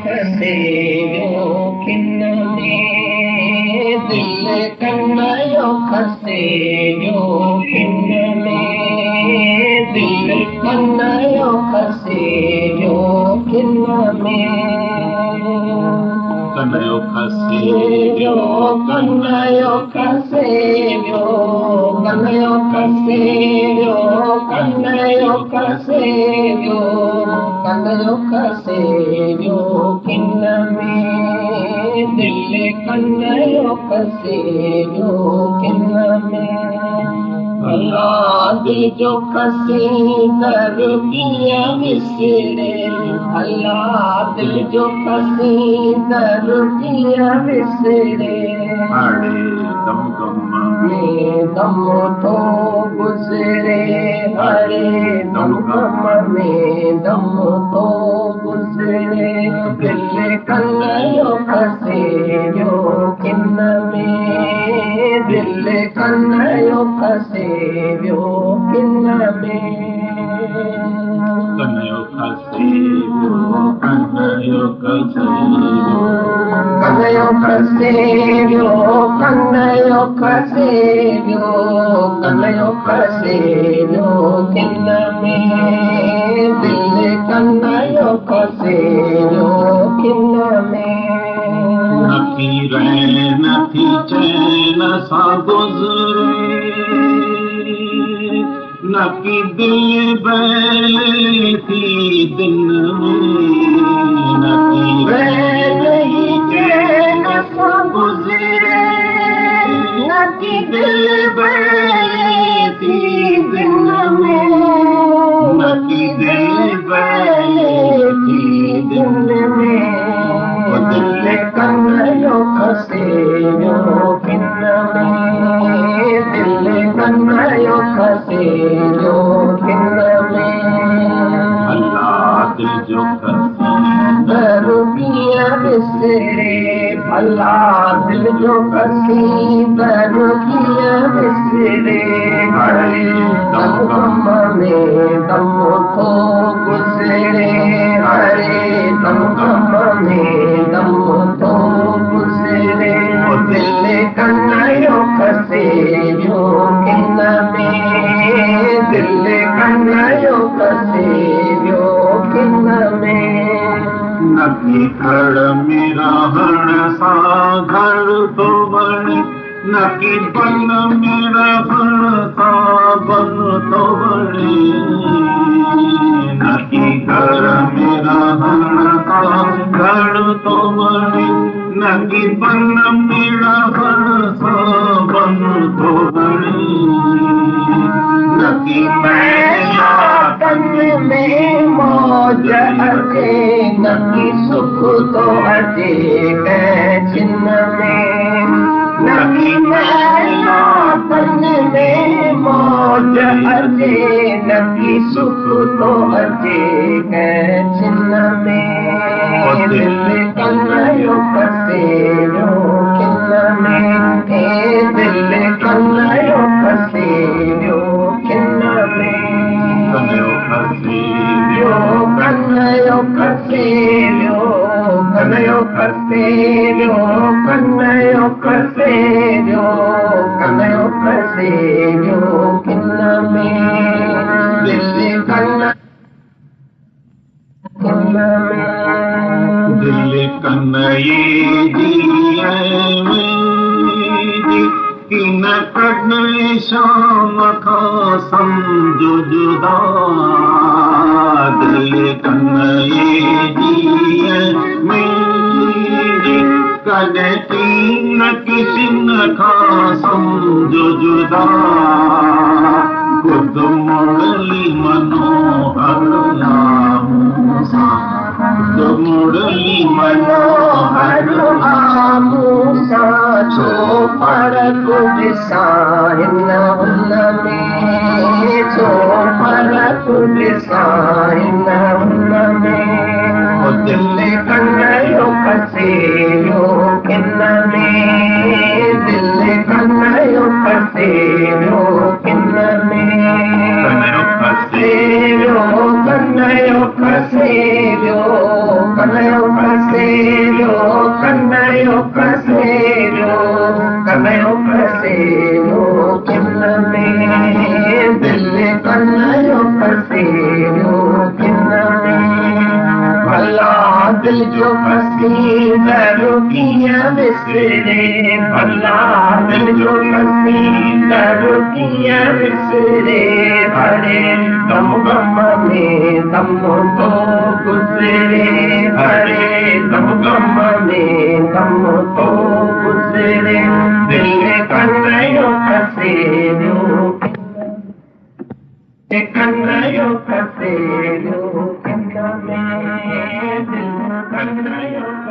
खसेरियो किन में दिल कन्नयो खसेरियो किन में दिल कन्नयो खसेरियो किन में कन्नयो खसेरियो कन्नयो खसेरियो कन्नयो खसेरियो कन्नयो खसेरियो कन्नयो खसेरियो किन में दिल कन्नयो खसेरियो किन में अल्लाह दिल जो खसी दर किया विसरे अल्लाह दिल जो खसी दर किया विसरे अड़े दम गम में दम तो गुजरे अरे दम गम में दम तो गुजरे दिल कन्नयो खसेरियो किन में दिल कन्नयो खसेरियो किन में कन्नयो खसेरियो कन्नयो खसेरियो कन्नयो खसेरियो कन्नयो खसेरियो कन्नयो खसेरियो किन में दिल कन्नयो खसेरियो किन में नथी रहे नथी चैन सां गुज़रे नकी दिल बैले थी दिन में नकी रही चैन सां गुज़रे नकी दिल बैले थी दिन में नकी दिल बैले थी दिन में दिल कन्नयो खसेरियो किन में दिल कन्नयो खसेरियो किन में अल्लाह दिल जो खसी दर किया विसरे अल्लाह दिल जो खसी दर किया विसरे हरे दम गम में दम तो गुजरे हरे दम गम में दम तो गुजरे दिल कन्नयो खसेरियो किन में दिल कन्नयो खसेरियो किन में नकी घर मेरा हण सां घर तो बणे नकी बन मेरा हण सां बन तो बणे नकी घर मेरा हण सां घर तो बणे नकी बन मेरा हण सां बन तो बणे नकी मैया तन में मौज अचे नकी सुख तो अचे कैचिन में नकी मैया तन में मौज अचे नकी सुख तो अचे कैचिन में दिल कन्नयो खसेरियो किन में दिल कन्नयो खसेरियो किन में कन्नयो खसेरियो कन्नयो खसेरियो कन्नयो खसेरियो कन्नयो खसेरियो कन्नयो खसेरियो किन में दिल कन्नयो किन में दिल कन्नये जी किन कॾहिं शाम खां सम्झो जुदा दिल कन्नये जी कॾहिं तीन किशन खां सम्झो जुदा ख़ुदि मुरली मनोहर नामूं सां मुरली मनोहर आमूं सां छो फर्क़ ॾिसां हिन हुन में छो फर्क़ ॾिसां हिन हुन में दिल कन्नयो खसेरियो किन में दिल कन्नयो खसेरियो किन में कन्नयो खसेरियो कन्नयो खसेरियो कन्नयो खसेरियो भला दिल जो मसीह रुकिया विसरे भला दिल जो मसीह रुकिया विसरे हरे दम गम में दम तो गुजरे हरे दम गम में दम तो गुजरे दिल कन्हैया फसेरो कन्हैया फसेरो कन्हैया